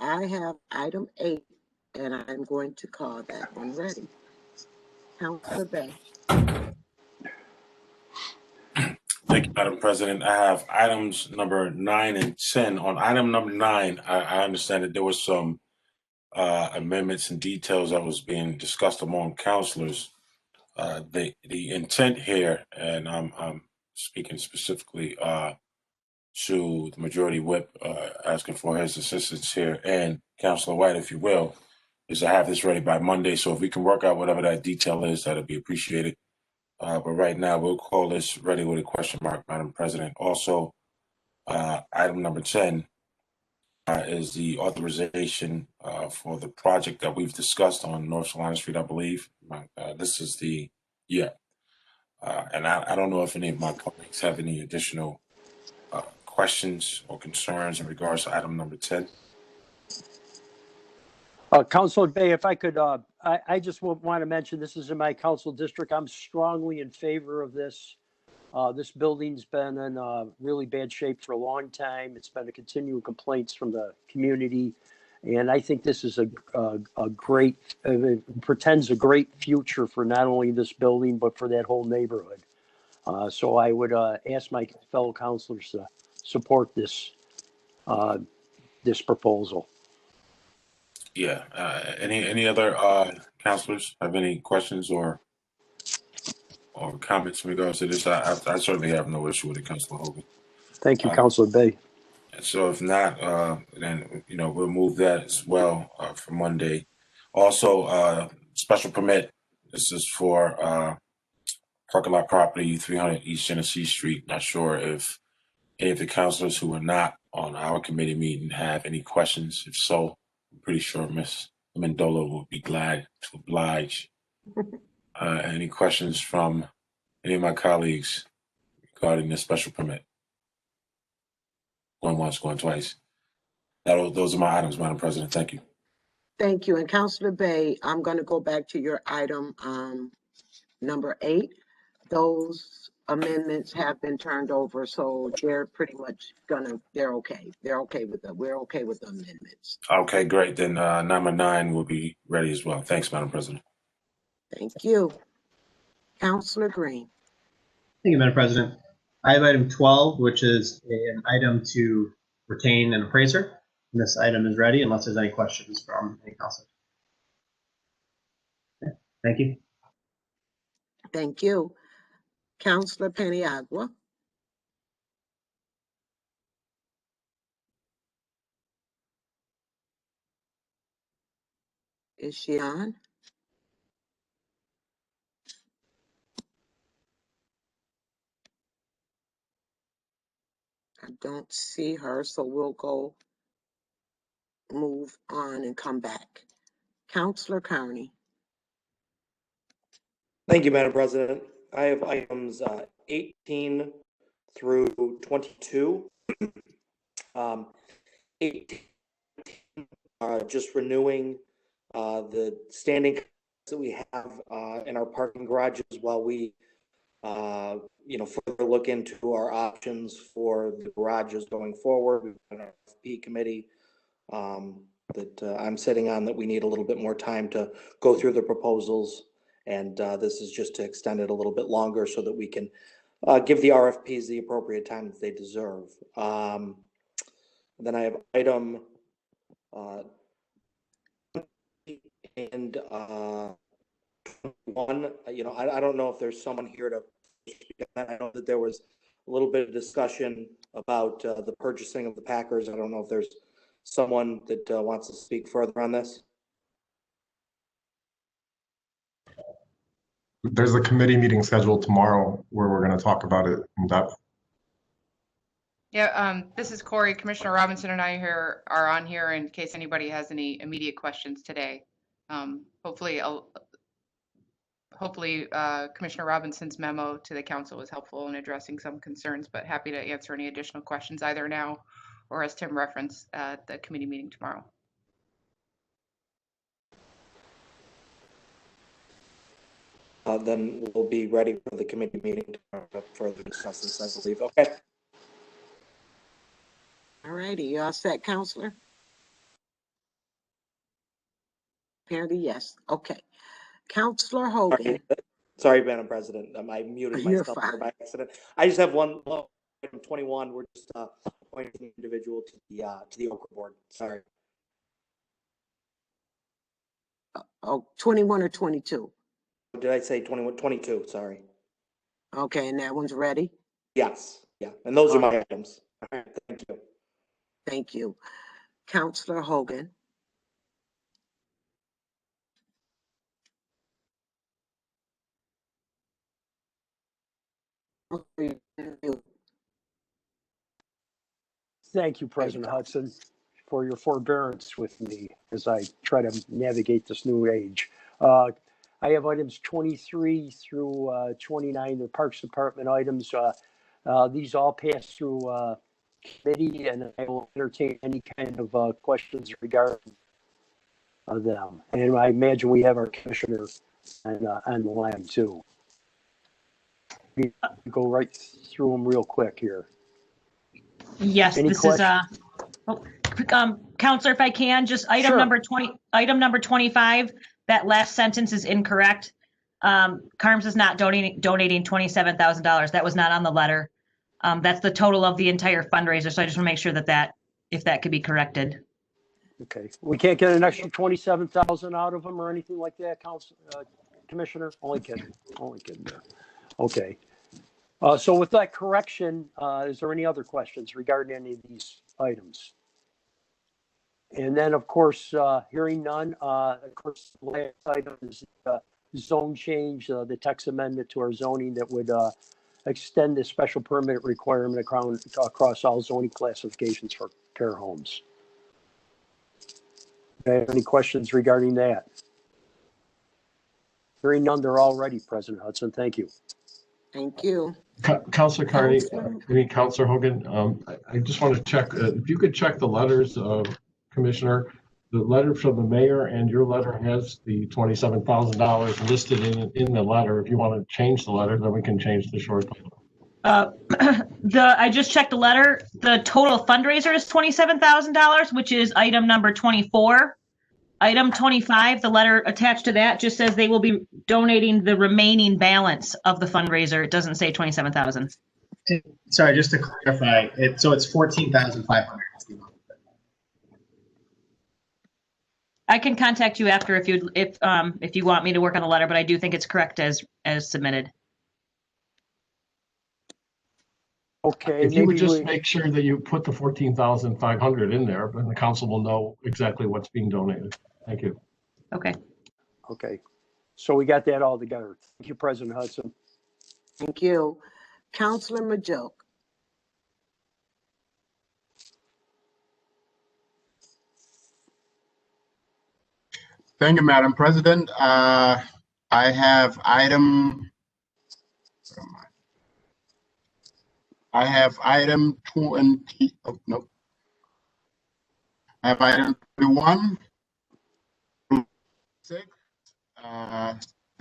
I have item 8, and I'm going to call that one ready. Councilor Bay. Thank you, Madam President. I have items number 9 and 10. On item number 9, I understand that there was some amendments and details that was being discussed among councilors. The intent here, and I'm speaking specifically to the majority whip, asking for his assistance here, and Councilor White, if you will, is to have this ready by Monday. So if we can work out whatever that detail is, that'd be appreciated. But right now, we'll call this ready with a question mark, Madam President. Also, item number 10 is the authorization for the project that we've discussed on North Salina Street, I believe. This is the, and I don't know if any of my colleagues have any additional questions or concerns in regards to item number 10. Councilor Bay, if I could, I just want to mention this is in my council district. I'm strongly in favor of this. This building's been in really bad shape for a long time. It's been a continual complaints from the community. And I think this is a great, portends a great future for not only this building, but for that whole neighborhood. So I would ask my fellow councilors to support this, this proposal. Yeah. Any other councilors have any questions or comments in regards to this? I certainly have no issue with it, Councilor Hogan. Thank you, Councilor Bay. So if not, then we'll move that as well for Monday. Also, special permit. This is for parking lot property, 300 East Genesee Street. Not sure if any of the councilors who are not on our committee meeting have any questions. If so, I'm pretty sure Ms. Mendola will be glad to oblige. Any questions from any of my colleagues regarding this special permit? Going once, going twice. Those are my items, Madam President. Thank you. Thank you. And Councilor Bay, I'm going to go back to your item number 8. Those amendments have been turned over, so they're pretty much they're okay. They're okay with them. We're okay with the amendments. Okay, great. Then number 9 will be ready as well. Thanks, Madam President. Thank you. Councilor Green. Thank you, Madam President. I have item 12, which is an item to retain an appraiser. And this item is ready unless there's any questions from any council. Okay. Thank you. Thank you. Councilor Paniagua. Is she on? I don't see her, so we'll go move on and come back. Councilor Carney. Thank you, Madam President. I have items 18 through 22. 18, just renewing the standing that we have in our parking garages while we further look into our options for the garages going forward. We've got an RFP committee that I'm sitting on that we need a little bit more time to go through the proposals. And this is just to extend it a little bit longer so that we can give the RFPs the appropriate time that they deserve. Then I have item and 21. I don't know if there's someone here to. I know that there was a little bit of discussion about the purchasing of the Packers. I don't know if there's someone that wants to speak further on this. There's a committee meeting scheduled tomorrow where we're going to talk about it in depth. Yeah, this is Corey. Commissioner Robinson and I are on here in case anybody has any immediate questions today. Hopefully, Commissioner Robinson's memo to the council was helpful in addressing some concerns, but happy to answer any additional questions either now or as Tim referenced at the committee meeting tomorrow. Then we'll be ready for the committee meeting to further discuss this, I believe. Okay. All righty, you all set, Counselor? Apparently, yes. Okay. Counselor Hogan, Sorry, Madam President, I muted you're myself there fine. by accident. I just have one, item 21, we're just appointing the individual to the Okra Board. Sorry. Oh, 21 or 22? Did I say 21, 22? Sorry. Okay, and that one's ready? Yes, yeah, and those are my items. All right, thank you. Thank you. Counselor Hogan, Thank you, President Hudson, for your forbearance with me as I try to navigate this new age. I have items 23 through 29, the Parks Department items. These all pass through committee, and I will entertain any kind of questions regarding them. And I imagine we have our commissioner on the line too. Go right through them real quick here. Yes, Any this questions? is Counselor, if I can, just item Sure. number 20, item number 25, that last sentence is incorrect. Carms is not donating $27,000. That was not on the letter. That's the total of the entire fundraiser. So I just want to make sure that if that could be corrected. Okay, we can't get an extra 27,000 out of them or anything like that, Commissioner? Only kidding there. Okay. So with that correction, is there any other questions regarding any of these items? And then, of course, hearing none, of course, the last item is zone change, the text amendment to our zoning that would extend the special permit requirement across all zoning classifications for care homes. Okay, any questions regarding that? Hearing none, they're all ready, President Hudson. Thank you. thank you. Counselor Carney, Counselor- Counselor Hogan, I just want to check, if you could check the letters, Commissioner, the letter from the mayor and your letter has the $27,000 listed in the letter. If you want to change the letter, then we can change the short. I just checked the letter. The total fundraiser is $27,000, which is item number 24. Item 25, the letter attached to that just says they will be donating the remaining balance of the fundraiser. It doesn't say 27,000. Sorry, just to clarify, so it's 14,500. I can contact you after if you want me to work on the letter, but I do think it's correct as submitted. Okay, If you would maybe just make sure that you put the 14,500 in there, then the council will know exactly what's being donated. Thank you. Okay. okay. So we got that all together. Thank you, President Hudson. Thank you. Counselor Majuk, Thank you, Madam President. I have item 20. Oh, no. I have item 21.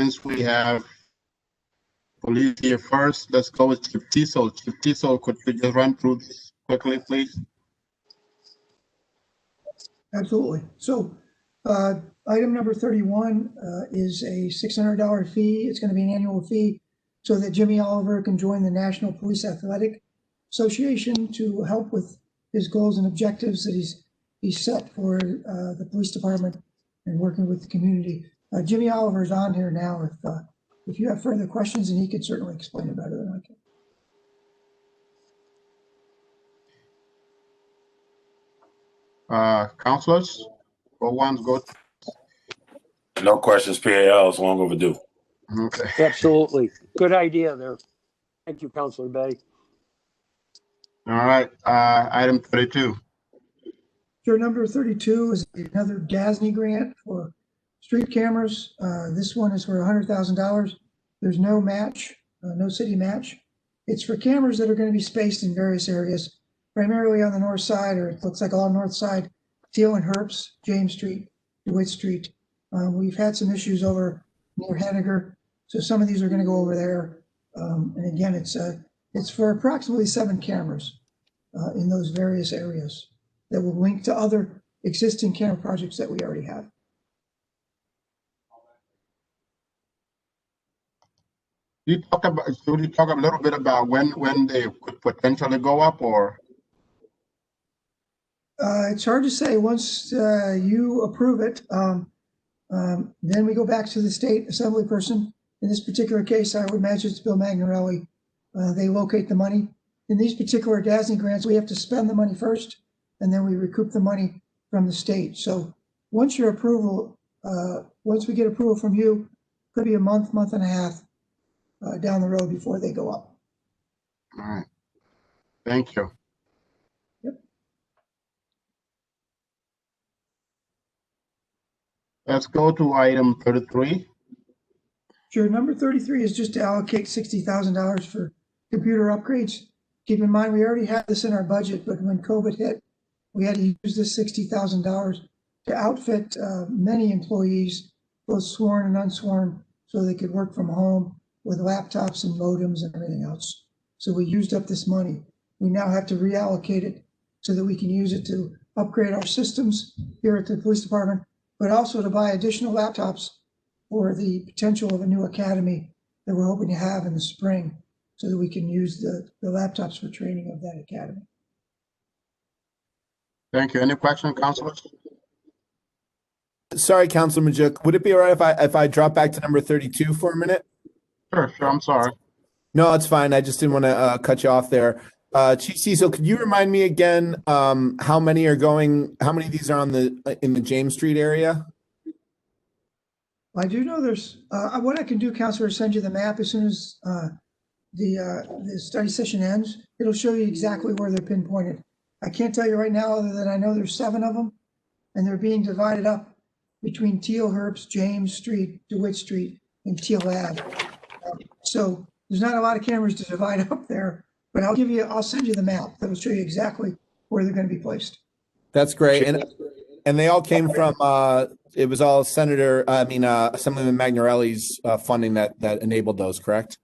Since we have police here first, let's go with Chief Teasel. Chief Teasel, could you just run through this quickly, please? Absolutely. So item number 31 is a $600 fee. It's going to be an annual fee so that Jimmy Oliver can join the National Police Athletic Association to help with his goals and objectives that he's set for the police department and working with the community. Jimmy Oliver is on here now. If you have further questions, and he could certainly explain it better than I can. Councilors, go once, go. No questions, PAL is long overdue. Okay. Absolutely. Good idea there. Thank you, Counselor Bay. All right. Item 32. Sure, number 32 is another DASNY grant for street cameras. This one is for $100,000. There's no match, no city match. It's for cameras that are going to be spaced in various areas, primarily on the north side, or it looks like along north side, Teal and Herbst, James Street, DeWitt Street. We've had some issues over near Henniger, so some of these are going to go over there. And again, it's for approximately 7 cameras in those various areas that will link to other existing camera projects that we already have. you talk about, could you talk a little bit about when they could potentially go up, or? It's hard to say. Once you approve it, then we go back to the state assembly person. In this particular case, I would imagine it's Bill Magnarelli. They locate the money. In these particular DASNY grants, we have to spend the money first, and then we recoup the money from the state. So once your approval, once we get approval from you, could be a month, month and a half down the road before they go up. All right. Thank you. Yep. Let's go to item 33. Sure. Number 33 is just to allocate $60,000 for computer upgrades. Keep in mind, we already had this in our budget, but when COVID hit, we had to use this $60,000 to outfit many employees, both sworn and unsworn, so they could work from home with laptops and modems and everything else. So we used up this money. We now have to reallocate it so that we can use it to upgrade our systems here at the police department, but also to buy additional laptops for the potential of a new academy that we're hoping to have in the spring, so that we can use the laptops for training of that academy. Thank you. Any questions, councilors? Sorry, Councilor Majuk. Would it be all right if I drop back to number 32 for a minute? Sure, I'm sorry. No, it's fine. I just didn't want to cut you off there. Chief Cecil, could you remind me again how many of these are in the James Street area? I do know there's, what I can do, Councilor, is send you the map as soon as the study session ends. It'll show you exactly where they're pinpointed. I can't tell you right now, other than I know there's 7 of them, and they're being divided up between Teal Herbst, James Street, DeWitt Street, and Teal Ave. So there's not a lot of cameras to divide up there, but I'll send you the map that'll show you exactly where they're going to be placed. That's great. And they all came from, it was all Assemblyman Magnarelli's funding that enabled those, correct?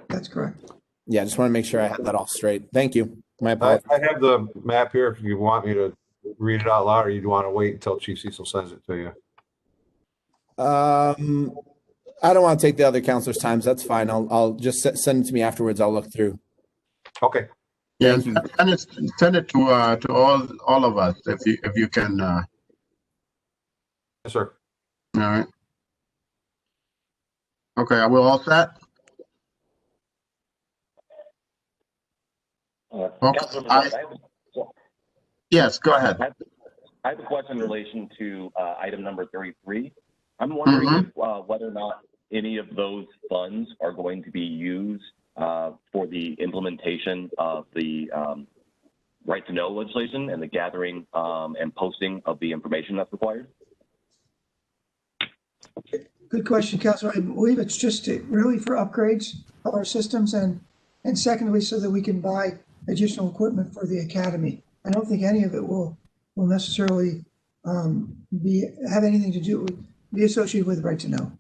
That's correct. Yeah, I just want to make sure I have that all straight. Thank you. My apologies. I have the map here if you want me to read it out loud, or you want to wait until Chief Cecil sends it to you. I don't want to take the other counselors' times. That's fine. I'll just send it to me afterwards. I'll look through. Okay. Yeah, send it to all of us if you can. Yes, sir. All right. Okay, are we all set? Okay. Yes, go ahead. I have a question in relation to item number 33. I'm wondering if, whether or not any of those funds are going to be used for the implementation of the right to know legislation and the gathering and posting of the information that's required. Good question, Councilor. I believe it's just really for upgrades of our systems, and secondly, so that we can buy additional equipment for the academy. I don't think any of it will necessarily have anything to do with, be associated with right to know.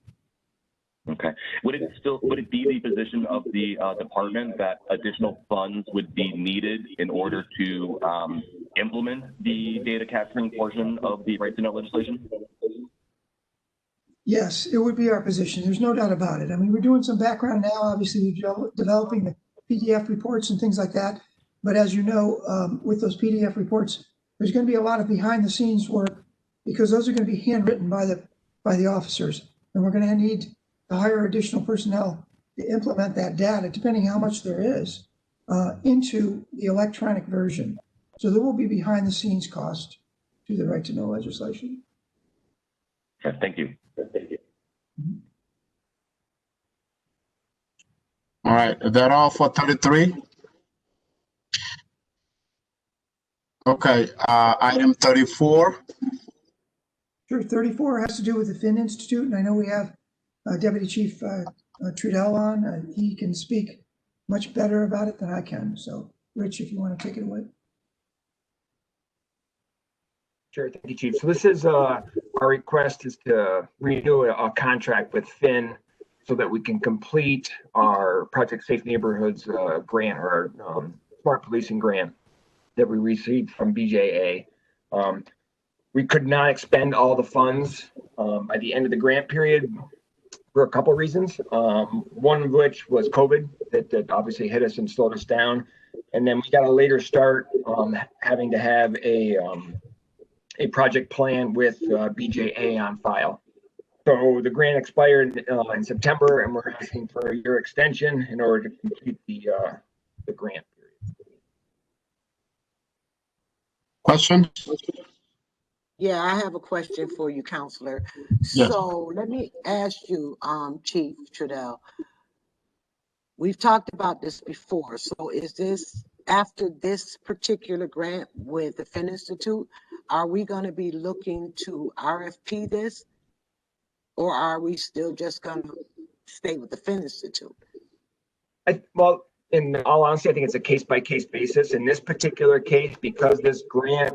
Okay. Would it be the position of the department that additional funds would be needed in order to implement the data capturing portion of the right to know legislation? Yes, it would be our position. There's no doubt about it. I mean, we're doing some background now. Obviously, we're developing the PDF reports and things like that. But as you know, with those PDF reports, there's going to be a lot of behind the scenes work, because those are going to be handwritten by the officers. And we're going to need to hire additional personnel to implement that data, depending how much there is, into the electronic version. So there will be behind the scenes cost to the right to know legislation. Okay, thank you. All right, is that all for 33? Okay, item 34. Sure, 34 has to do with the Finn Institute, and I know we have Deputy Chief Trudell on. He can speak much better about it than I can. So, Rich, if you want to take it away. Sure, thank you, Chief. So this is our request is to renew a contract with Finn so that we can complete our Project Safe Neighborhoods grant, or smart policing grant that we received from BJA. We could not expend all the funds by the end of the grant period, for a couple of reasons. One of which was COVID that obviously hit us and slowed us down. And then we got a later start having to have a project plan with BJA on file. So the grant expired in September, and we're asking for a year extension in order to complete the grant period. Question? Yeah, I have a question for you, Counselor. Yes. So let me ask you, Chief Trudell. We've talked about this before. So is this after this particular grant with the Finn Institute? Are we going to be looking to RFP this, or are we still just going to stay with the Finn Institute? Well, in all honesty, I think it's a case-by-case basis. In this particular case, because this grant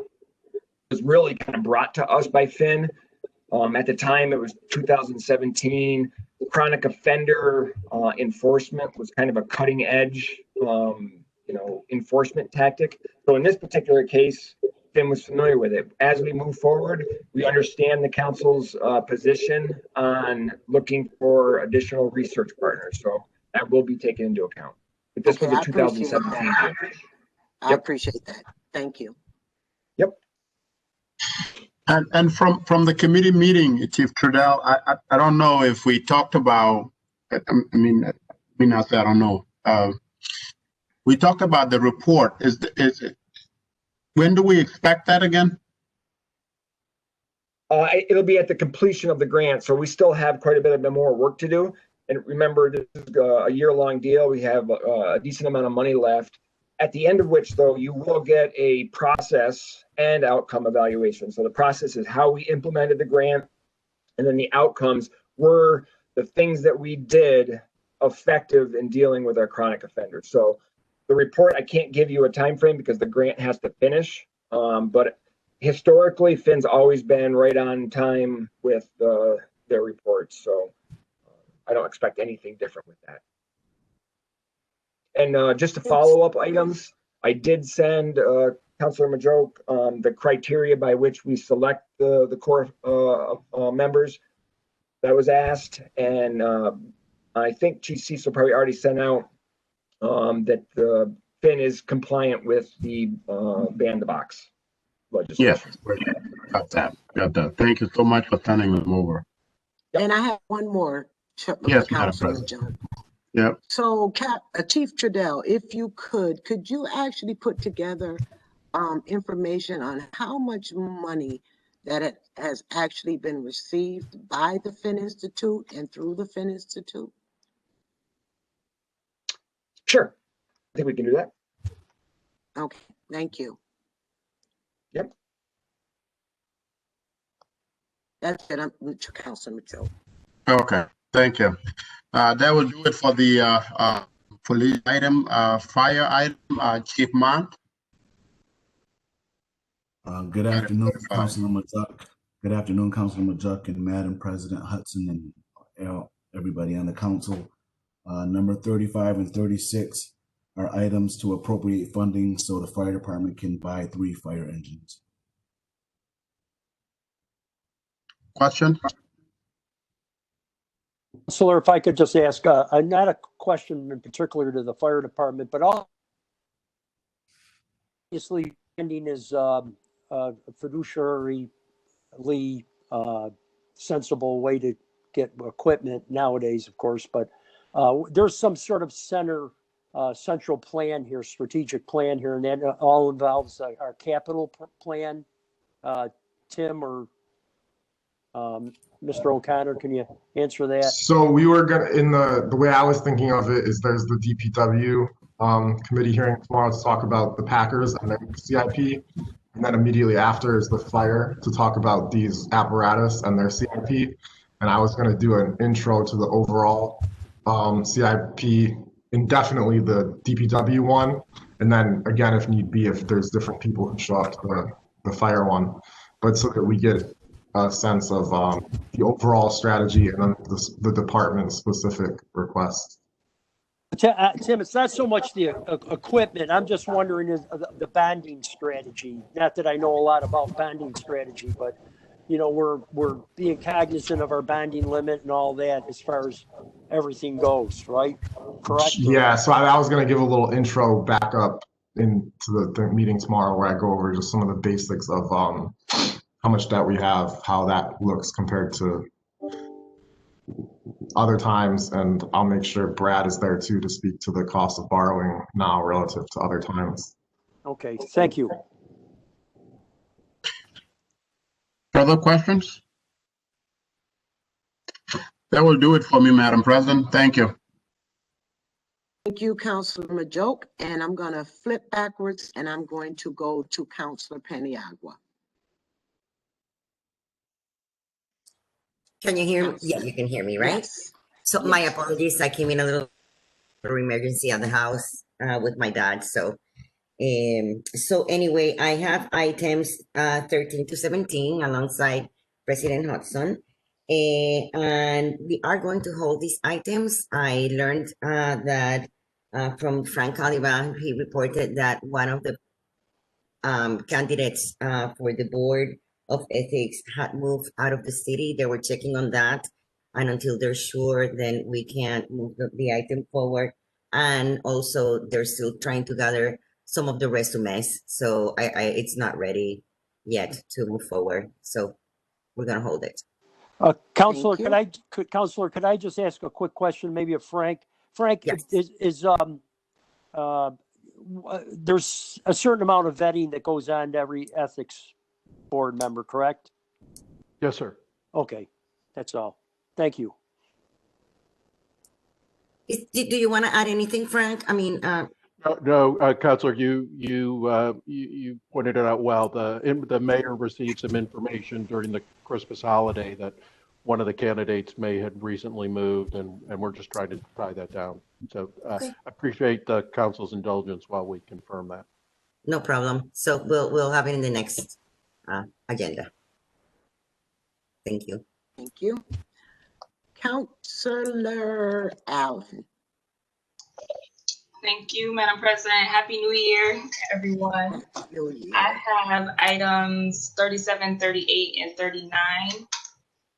was really kind of brought to us by Finn. At the time, it was 2017. Chronic offender enforcement was kind of a cutting edge, enforcement tactic. So in this particular case, Finn was familiar with it. As we move forward, we understand the council's position on looking for additional research partners. So that will be taken into account. But this was a 2017 deal. I appreciate that. Thank you. Yep. And from the committee meeting, Chief Trudell, I don't know if we talked about, I don't know. We talked about the report. When do we expect that again? It'll be at the completion of the grant. So we still have quite a bit of more work to do. And remember, this is a year-long deal. We have a decent amount of money left. At the end of which, though, you will get a process and outcome evaluation. So the process is how we implemented the grant, and then the outcomes were the things that we did effective in dealing with our chronic offenders. So the report, I can't give you a time frame because the grant has to finish. But historically, Finn's always been right on time with their reports. So I don't expect anything different with that. And just to follow up items, I did send Councilor Majoke the criteria by which we select the core members that was asked. And I think Chief Cecil probably already sent out that Finn is compliant with the ban the box legislation. Yes, got that. Thank you so much for sending them over. Yep. And I have one more, yes, Madam President. Yep. So, Chief Trudell, if you could you actually put together information on how much money that it has actually been received by the Finn Institute and through the Finn Institute? Sure. I think we can do that. Okay, thank you. Yep. That's it. I'm Councilor Majoke. Okay, thank you. That will do it for the police item, fire item, Chief Mont. Good afternoon, Councilor Majuk. Good afternoon, Councilor Majuk and Madam President Hudson and everybody on the council. Number 35 and 36 are items to appropriate funding so the fire department can buy 3 fire engines. Question? Counselor, if I could just ask, not a question in particular to the fire department, but obviously funding is a fiduciarily sensible way to get equipment nowadays, of course, but there's some sort of central plan here, strategic plan here, and that all involves our capital plan. Tim or Mr. O'Connor, can you answer that? So we were gonna, the way I was thinking of it is there's the DPW committee hearing tomorrow to talk about the Packers and then CIP, and then immediately after is the fire to talk about these apparatus and their CIP. And I was gonna do an intro to the overall CIP, indefinitely the DPW one, and then again, if need be, if there's different people who show up to the fire one, but so that we get a sense of the overall strategy and then the department specific requests. Tim, it's not so much the equipment. I'm just wondering is the bonding strategy. Not that I know a lot about bonding strategy, but you know, we're being cognizant of our bonding limit and all that as far as everything goes, right? Correct? Yeah, so I was going to give a little intro back up into the meeting tomorrow where I go over just some of the basics of how much debt we have, how that looks compared to other times, and I'll make sure Brad is there too to speak to the cost of borrowing now relative to other times. Okay, thank you. Further questions? That will do it for me, Madam President. Thank you. Thank you, Councilor Majoke. And I'm going to flip backwards and I'm going to go to Councilor Paniagua. Can you hear me? Yeah, you can hear me, right? Yes. So my apologies. I came in a little emergency at the house with my dad. So anyway, I have items 13 to 17 alongside President Hudson. And we are going to hold these items. I learned that from Frank Caliban, he reported that one of the candidates for the Board of Ethics had moved out of the city. They were checking on that. And until they're sure, then we can't move the item forward. And also, they're still trying to gather some of the resumes. So it's not ready yet to move forward. So we're going to hold it. Counselor, could I just ask a quick question, maybe of Frank? Frank, yes. There's a certain amount of vetting that goes on to every ethics board member, correct? Yes, sir. Okay, that's all. Thank you. Do you want to add anything, Frank? I mean, No, Councilor, you pointed it out well. The mayor received some information during the Christmas holiday that one of the candidates may have recently moved, and we're just trying to tie that down. So okay. I appreciate the council's indulgence while we confirm that. No problem. So we'll have it in the next agenda. Thank you. Thank you. Councilor Allen. Thank you, Madam President. Happy New Year to everyone. I have items 37, 38, and 39.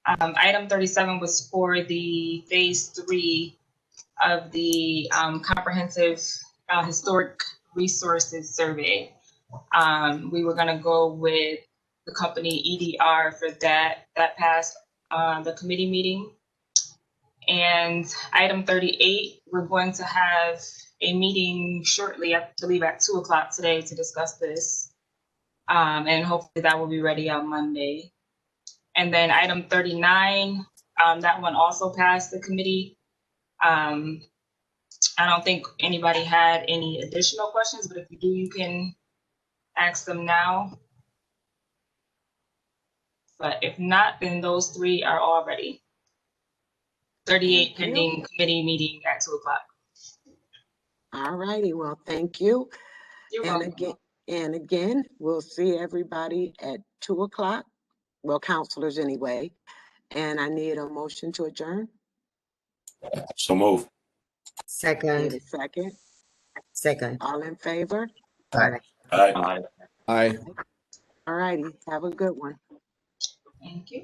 Item 37 was for the phase 3 of the comprehensive historic resources survey. We were going to go with the company EDR for that. That passed the committee meeting. And item 38, we're going to have a meeting shortly, I believe at 2 o'clock today, to discuss this. And hopefully that will be ready on Monday. And then item 39, that one also passed the committee. I don't think anybody had any additional questions, but if you do, you can ask them now. But if not, then those 3 are all ready. 38 pending committee meeting at 2 o'clock. All righty. Well, thank you. You're welcome. Again, we'll see everybody at 2 o'clock. Well, counselors anyway. And I need a motion to adjourn. So move. Second. Second. Second. All in favor? Aye. Aye. Aye. All righty. Have a good one. Thank you.